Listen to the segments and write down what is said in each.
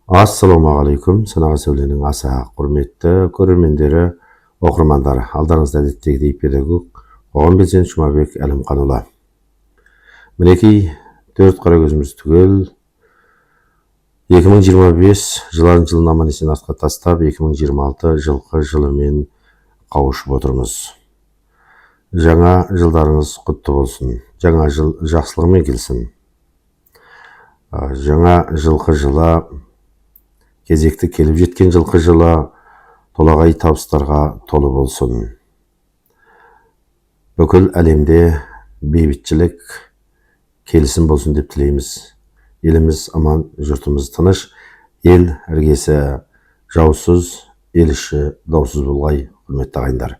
Ассалаумағалейкум, Санаға сөйленің аса құрметті көрермендері, оқырмандары. Алдарыңызда әдеттегідей педагог қоғам белсенді Жұмабек Әлімханұлы. Мінекей 4 қара көзіміз түгел 2025 жылын аман есен артқа тастап, 2026 жылқы жылымен қауышып отырмыз. Жаңа жылдарыңыз құтты болсын. Жаңа жыл жақсылығымен келсін. Жаңа жылқы жылы, кезекті келіп жеткен жылқы жылы толағай табыстарға толы болсын. Бүкіл әлемде бейбітшілік, келісім болсын деп тілейміз. Еліміз аман, жұртымыз тыныш, ел іргесі жаусыз, ел іші даусыз болғай, құрметті ағайындар.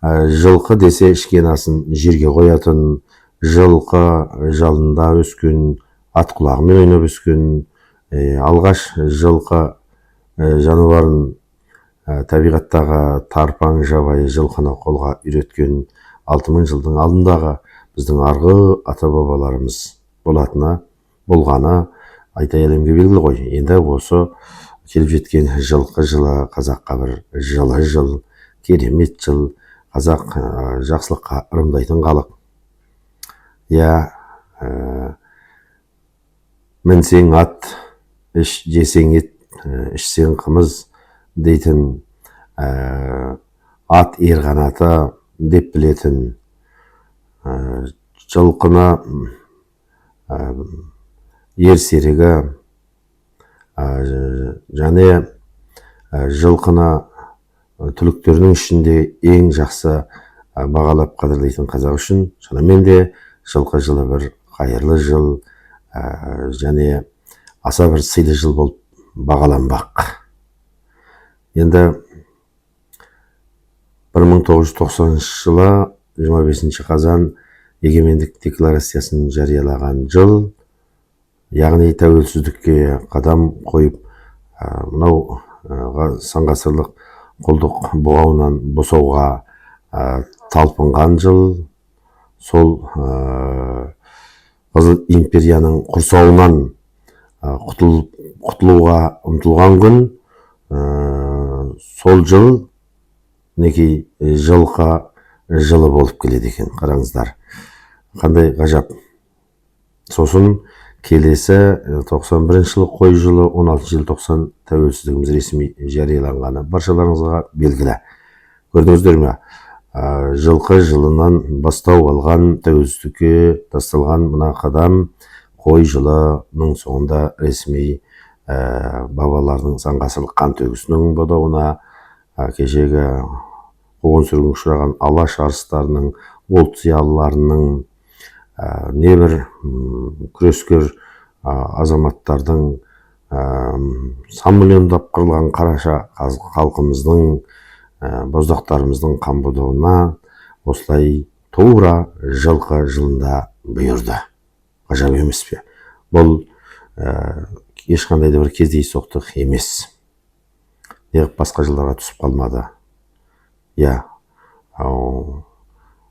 Жылқы десе ішкен асын жерге қоятын, жылқы жалында өскен, ат құлағымен ойнап өскен, алғаш жылқы жануарын табиғаттағы тарпаң жабайы жылқыны қолға үйреткен 6000 жылдың алдындағы біздің арғы ата-бабаларымыз болғаны айта әлемге белгілі ғой. Енді осы келіп жеткен жылқы жылы қазаққа бір жылы жыл, керемет жыл, қазақ жақсылыққа ырымдайтын халық. Мінсең ат, жесең ет, ішсең қымыз дейтін, ат ер қанаты деп білетін, жылқыны ер серігі, және жылқыны түліктерінің ішінде ең жақсы бағалап қадірлейтін қазақ үшін шынымен де жылқы жылы бір қайырлы жыл, және аса бір сыйлы жыл болып бағаланбақ. Енді 1990 жылы 25 қазан егемендік декларациясын жариялаған жыл, яғни тәуелсіздікке қадам қойып, мынау сан ғасырлық құлдық бұғауынан босауға талпынған жыл, сол Қызыл империяның құрсауынан құтылуға ұмтылған күн, сол жыл мінекей жылқы жылы болып келеді екен. Қараңыздар, қандай ғажап. Сосын келесі 91 жылы қой жылы, 16 желтоқсан тәуелсіздігіміз ресми жарияланғаны баршаларыңызға белгілі. Көрдіңіздер ме? Жылқы жылынан бастау алған, тәуелсіздікке тасталған мына қадам қой жылының соңында ресми бабалардың сан ғасырлық қан төгісінің бодауына, кешегі қуғын сүргінге ұшыраған алаш арыстарының, ұлт зиялыларының, небір күрескер азаматтардың, сан миллиондап қырылған қараша халқымыздың, боздақтарымыздың қан бодауына осылай тура жылқы жылында бұйырды. Ғажап емес пе? Бұл ешқандай да бір кездейсоқтық емес. Неғып басқа жылдарға түсіп қалмады?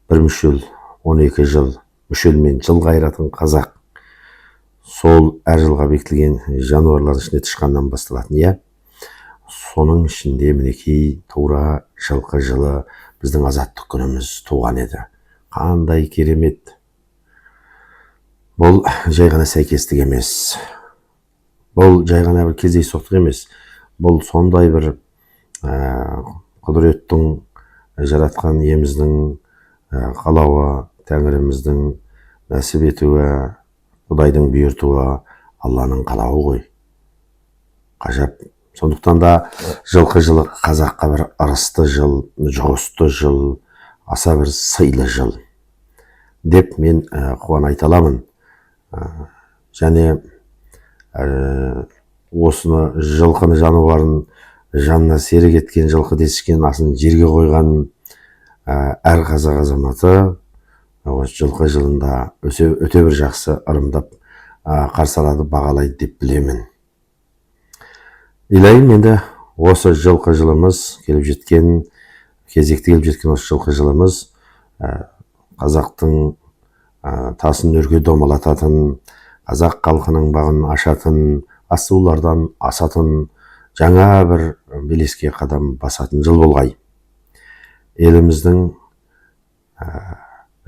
Бір мүшел 12 жыл мүшелмен жыл қайратын қазақ, сол әр жылға бекітілген жануарлардың ішінде тышқаннан басталатын. Соның ішінде мінекей тура жылқы жылы біздің азаттық күніміз туған еді. Қандай керемет. Бұл жай ғана сәйкестік емес. Бұл жай ғана бір кездейсоқтық емес. Бұл сондай бір құдіреттің жаратқан иеміздің қалауы, Тәңіріміздің нәсіп етуі, Құдайдың бұйыртуы, Алланың қалауы ғой. Ғажап. Сондықтан да жылқы жылы қазаққа бір ырысты жыл, жұғысты жыл, аса бір сыйлы жыл деп мен қуана айта аламын. Және осыны жылқыны жануарын жанына серік еткен, жылқы дескен асын жерге қойған әр қазақ азаматы осы жылқы жылында өте бір жақсы ырымдап қарсы алады, бағалайды деп білемін. Илайым, енді осы жылқы жылымыз келіп жеткен, кезекті келіп жеткен осы жылқы жылымыз қазақтың тасын өрге домалататын, қазақ халқының бағын ашатын, асулардан асатын, жаңа бір белеске қадам басатын жыл болғай. Еліміздің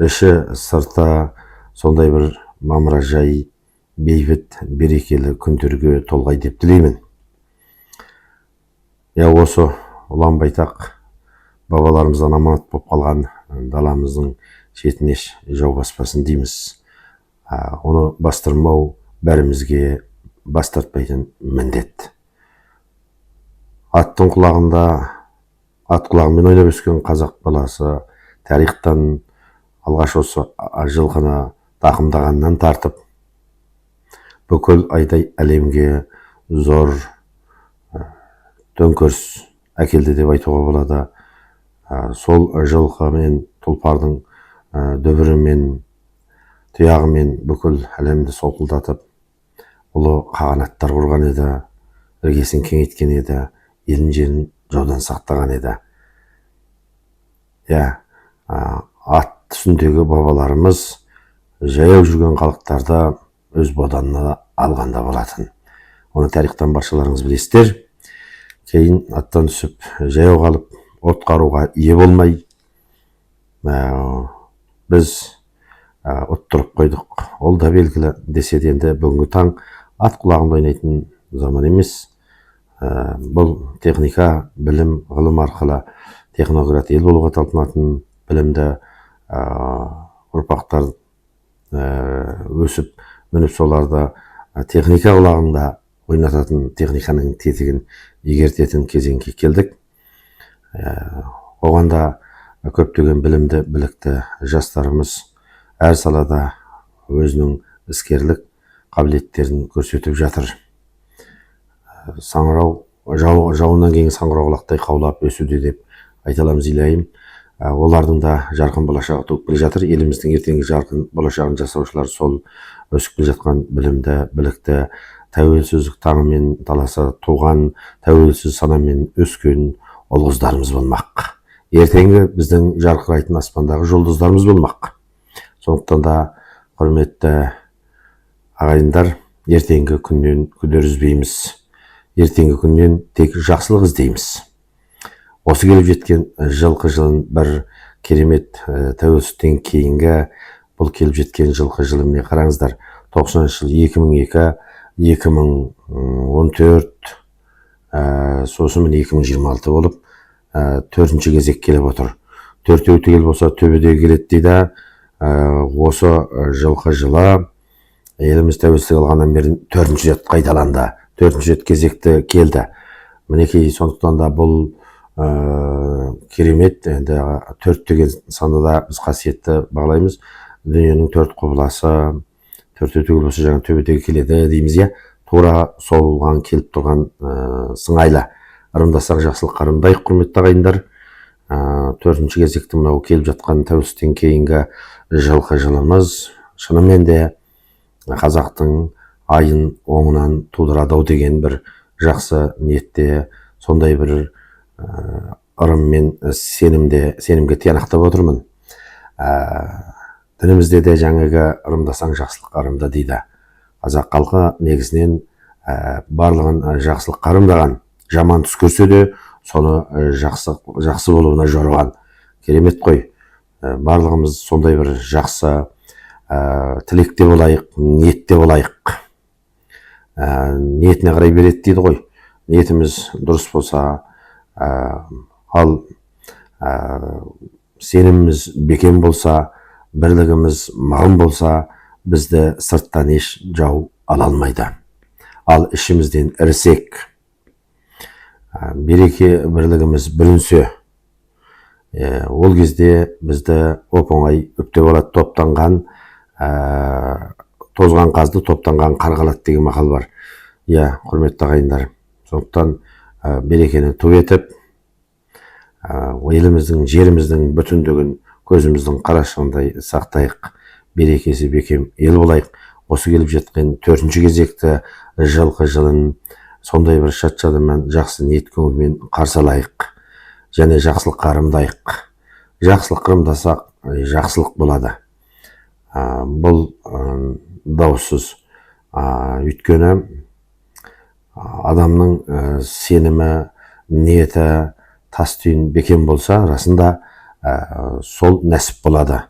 іші сырты сондай бір мамыражай, бейбіт, берекелі күндерге толғай деп тілеймін. Осы ұлан байтақ бабаларымыздан аманат болып қалған даламыздың шетіне жау баспасын дейміз. Оны бастырмау бәрімізге бас тартпайтын міндет. Ат құлағымен ойнап өскен қазақ баласы тарихтан алғаш осы жылқыны тақымдағаннан тартып, бүкіл айдай әлемге зор төңкеріс әкелді деп айтуға болады. Сол жылқы мен тұлпардың дүбірімен, тұяғымен бүкіл әлемді солқылдатып, ұлы қағанаттар құрған еді, іргесін кеңейткен еді, елін жерін жаудан сақтаған еді. Ат үстіндегі бабаларымыз жаяу жүрген халықтарды өз боданына алғанда болатын. Оны тарихтан баршаларыңыз білесіздер. Кейін аттан түсіп жаяу қалып, от қаруға ие болмай, біз ұттырып қойдық. Ол да белгілі десе де, енді бүгінгі таң ат құлағында ойнайтын заман емес. Бұл техника, білім, ғылым арқылы технократ ел болуға талпынатын білімді ұрпақтар өсіп, өніп соларды техника құлағында ойнататын, техниканың тетігін егертетін кезеңге келдік. Оғанда көптеген білімді, білікті жастарымыз әр салада өзінің іскерлік қабілеттерін көрсетіп жатыр. Жауыннан кейін саңырауқұлақтай қаулап өсуде деп айта аламыз илайым. Олардың да жарқын болашағы туып келе жатыр. Еліміздің ертеңгі жарқын болашағын жасаушылар сол өсіп келе жатқан білімді, білікті, тәуелсіздік таңымен таласа туған, тәуелсіз санамен өскен ұл қыздарымыз болмақ. Ертеңгі біздің жарқырайтын аспандағы жұлдыздарымыз болмақ. Сондықтан да құрметті ағайындар, ертеңгі күннен күдер үзбейміз. Ертеңгі күннен тек жақсылық іздейміз. Осы келіп жеткен жылқы жылын бір керемет тәуелсіздіктен кейінгі бұл келіп жеткен жылқы жылы міне қараңыздар. 90 жыл 2002, 2014, сосын 2026 болып, төртінші кезек келіп отыр. Төртеу түгел болса төбеде келеді дейді. Осы жылқы жылы еліміз тәуелсіздік алғаннан бері төртінші рет қайталанды. Төртінші рет кезекті келді. Мінекей, сондықтан да бұл керемет. Енді 4 деген санды да біз қасиетті бағалаймыз. Дүниенің 4 құбыласы, 4 түгел болса жаңа төбедегі келеді дейміз. Тура солған келіп тұрған сыңайлы. Ырымдасақ жақсылық қарымдайық, құрметті ағайындар. 4-ші кезекті мынау келіп жатқан тәуелсіздіктен кейінгі жылқы жылымыз шынымен де қазақтың айын оңынан тудырады деген бір жақсы ниетте, сондай бір ырыммен сенімге тиянақтап отырмын. Дінімізде де жаңағы ырымдасаң жақсылық қарымда дейді. Қазақ халқы негізінен барлығын жақсылық қарымдаған, жаман түс көрсе де соны жақсы болуына жорыған. Керемет қой. Барлығымыз сондай бір жақсы тілекте болайық, ниетте болайық. Ниетіне қарай береді дейді ғой. Ниетіміз дұрыс болса, ал сеніміміз бекем болса, бірлігіміз мығым болса, бізді сырттан еш жау ала алмайды. Ал ішімізден ірісек, береке бірлігіміз бүлінсе, ол кезде бізді оп-оңай үптеп алады. Топтанған тозған қазды топтанған қарғалады деген мақал бар. Құрметті ағайындар, сондықтан берекені ту етіп, еліміздің, жеріміздің бүтіндігін көзіміздің қарашығындай сақтайық, берекесі бекем ел болайық. Осы келіп жеткен 4-ші кезекті жылқы жылын сондай бір шат-шадыман, жақсы ниет көңілмен қарсы алайық, және жақсылық қарымдайық. Жақсылық қарымдасақ, жақсылық болады. Бұл даусыз. Өйткені адамның сенімі, ниеті тас түйін бекем болса, расында сол нәсіп болады.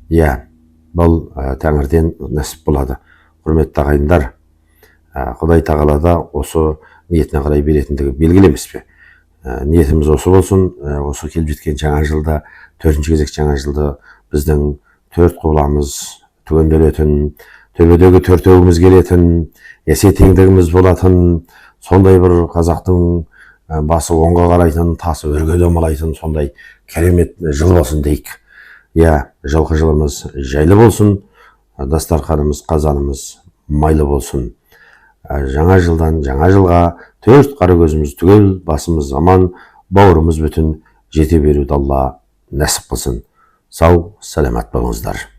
Иә, бұл тәңірден нәсіп болады. Құрметті ағайындар, Құдай тағала да осы ниетіне қарай беретіндігі белгілі емес пе? Ниетіміз осы болсын. Осы келіп жеткен жаңа жылда, 4-ші кезек жаңа жылды біздің 4 құбыламыз түгенделетін, төбедегі төртеуіміз келетін, есе теңдігіміз болатын, сондай бір қазақтың басы оңға қарайтын, тасы өрге домалайтын сондай керемет жыл болсын дейік. Иә, жылқы жылымыз жайлы болсын, дастарханымыз, қазанымыз майлы болсын. Жаңа жылдан жаңа жылға 4 қара көзіміз түгел, басымыз аман, бауырымыз бүтін жете беруді Алла нәсіп қылсын. Сау, саламат болыңыздар.